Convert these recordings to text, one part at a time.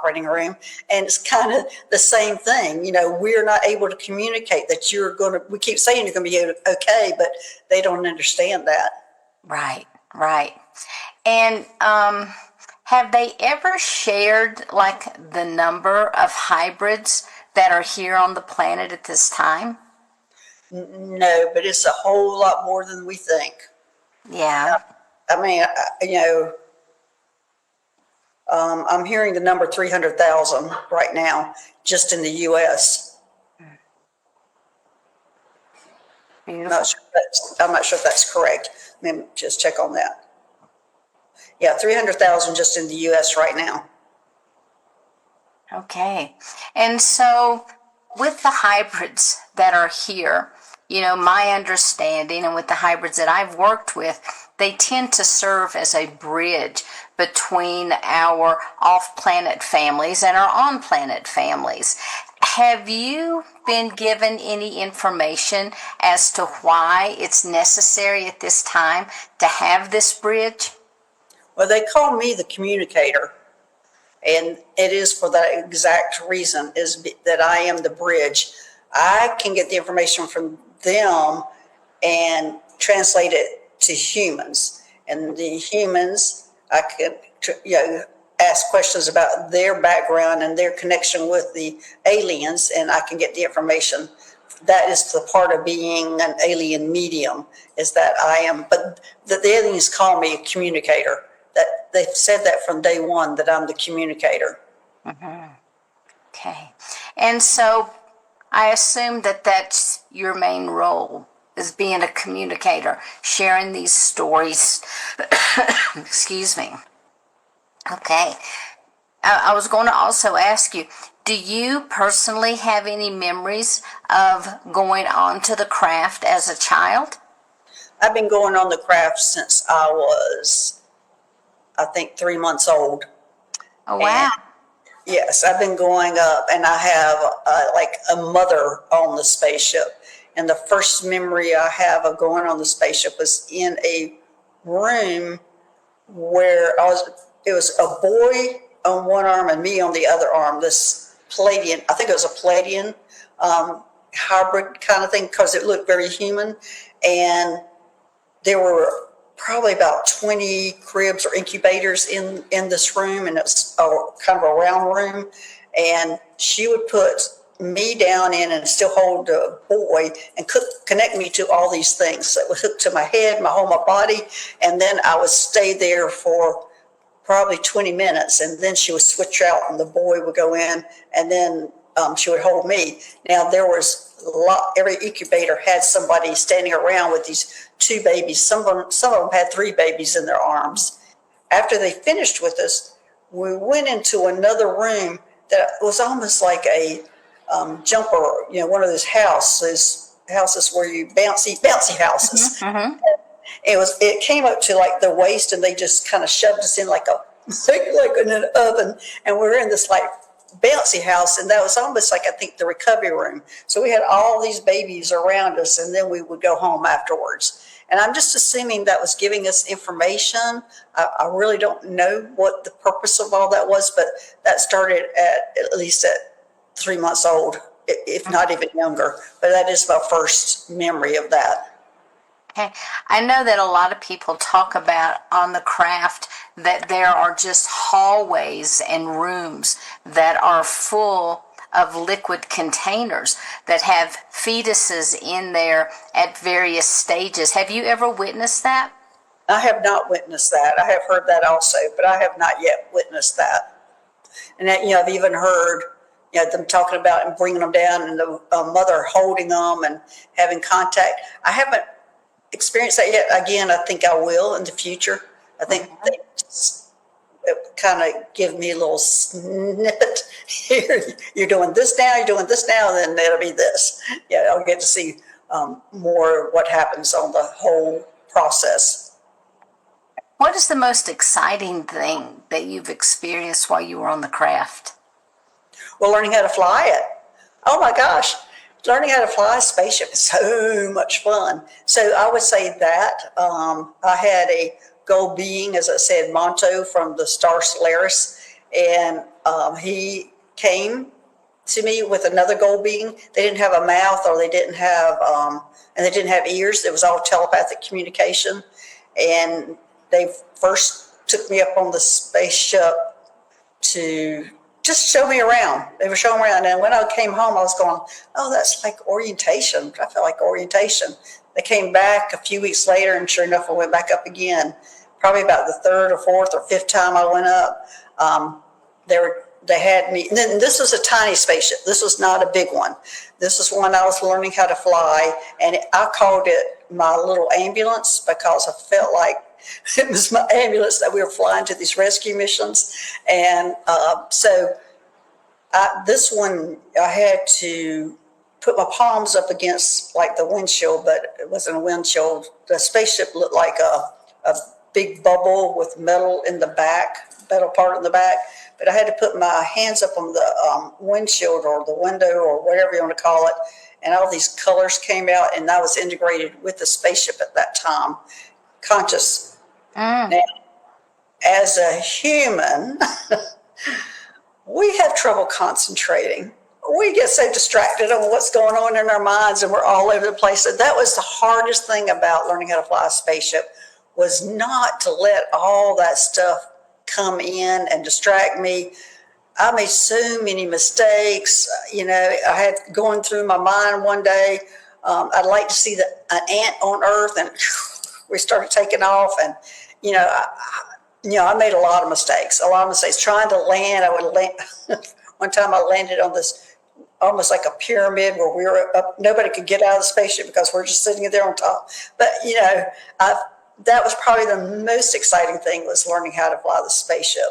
operating room, and it's kind of the same thing. We're not able to communicate that we keep saying you're going to be okay, but they don't understand that. Right, right. And have they ever shared like the number of hybrids that are here on the planet at this time? No, but it's a whole lot more than we think. Yeah. I mean, I'm hearing the number 300,000 right now, just in the U.S. Beautiful. I'm not sure if that's correct. Let me just check on that. Yeah, 300,000 just in the U.S. right now. Okay. And so with the hybrids that are here, my understanding, and with the hybrids that I've worked with, they tend to serve as a bridge between our off-planet families and our on-planet families. Have you been given any information as to why it's necessary at this time to have this bridge? Well, they call me the communicator, and it is for that exact reason, is that I am the bridge. I can get the information from them and translate it to humans. And the humans, I can ask questions about their background and their connection with the aliens, and I can get the information. That is the part of being an alien medium, is that I am, but the aliens call me a communicator. That they've said that from day one, that I'm the communicator. Mm-hmm. Okay. And so I assume that that's your main role, is being a communicator, sharing these stories. Excuse me. Okay. I was going to also ask you, do you personally have any memories of going on to the craft as a child? I've been going on the craft since I was, I think, 3 months old. Oh, wow. And yes, I've been going up, and I have like a mother on the spaceship. And the first memory I have of going on the spaceship was in a room where it was a boy on one arm and me on the other arm, this Palladian, I think it was a Palladian hybrid kind of thing, because it looked very human. And there were probably about 20 cribs or incubators in this room, and it's kind of a round room. And she would put me down in and still hold the boy and connect me to all these things. So it was hooked to my head, my body, and then I would stay there for probably 20 minutes, and then she would switch out and the boy would go in, and then she would hold me. Now there was every incubator had somebody standing around with these 2 babies. Some of them had 3 babies in their arms. After they finished with us, we went into another room that was almost like a jumper, one of those houses where you bouncy houses. Mm-hmm. It came up to like the waist, and they just kind of shoved us in like in an oven, and we were in this like bouncy house, and that was almost like, I think, the recovery room. So we had all these babies around us, and then we would go home afterwards. And I'm just assuming that was giving us information. I really don't know what the purpose of all that was, but that started at least at 3 months old, if not even younger. But that is my first memory of that. Okay. I know that a lot of people talk about on the craft that there are just hallways and rooms that are full of liquid containers that have fetuses in there at various stages. Have you ever witnessed that? I have not witnessed that. I have heard that also, but I have not yet witnessed that. And that, I've even heard, them talking about and bringing them down, and the mother holding them and having contact. I haven't experienced that yet. Again, I think I will in the future. I think they kind of give me a little snippet here. You're doing this now, and then it'll be this. Yeah, I'll get to see more what happens on the whole process. What is the most exciting thing that you've experienced while you were on the craft? Well, learning how to fly it. Oh my gosh. Learning how to fly a spaceship is so much fun. So I would say that I had a gold being, as I said, Monto from the star Solaris, and he came to me with another gold being. They didn't have a mouth, or they didn't have, and they didn't have ears. It was all telepathic communication. And they first took me up on the spaceship to just show me around. They were showing me around. And when I came home, I was going, oh, that's like orientation. I felt like orientation. They came back a few weeks later, and sure enough, I went back up again. Probably about the third or fourth or fifth time I went up. They had me, and then this was a tiny spaceship. This was not a big one. This is one I was learning how to fly, and I called it my little ambulance because I felt like it was my ambulance that we were flying to these rescue missions. And this one, I had to put my palms up against like the windshield, but it wasn't a windshield. The spaceship looked like a big bubble with metal in the back, metal part in the back. But I had to put my hands up on the windshield or the window or whatever you want to call it. And all these colors came out, and I was integrated with the spaceship at that time, conscious. Now, as a human, we have trouble concentrating. We get so distracted on what's going on in our minds, and we're all over the place. So that was the hardest thing about learning how to fly a spaceship, was not to let all that stuff come in and distract me. I made so many mistakes. You know, I had going through my mind one day, I'd like to see an ant on Earth, and we started taking off. And, I made a lot of mistakes, trying to land. I would land. One time I landed on this almost like a pyramid where we were up. Nobody could get out of the spaceship because we're just sitting there on top. But, that was probably the most exciting thing, was learning how to fly the spaceship.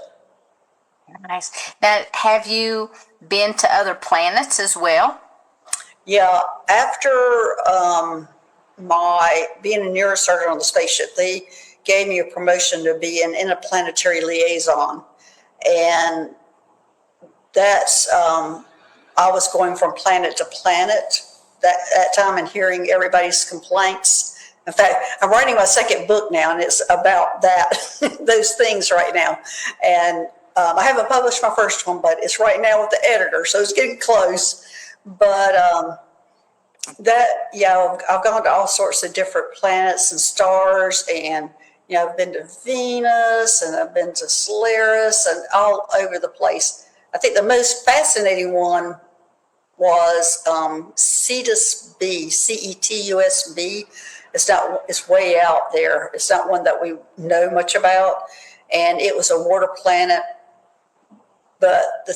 Nice. Now, have you been to other planets as well? Yeah, after my being a neurosurgeon on the spaceship, they gave me a promotion to be an interplanetary liaison. And that's, I was going from planet to planet that time and hearing everybody's complaints. In fact, I'm writing my second book now, and it's about that, those things right now. And I haven't published my first one, but it's right now with the editor, so it's getting close. But I've gone to all sorts of different planets and stars, and I've been to Venus, and I've been to Solaris, and all over the place. I think the most fascinating one was Cetus B, CETUS-B. It's way out there. It's not one that we know much about, and it was a water planet. But the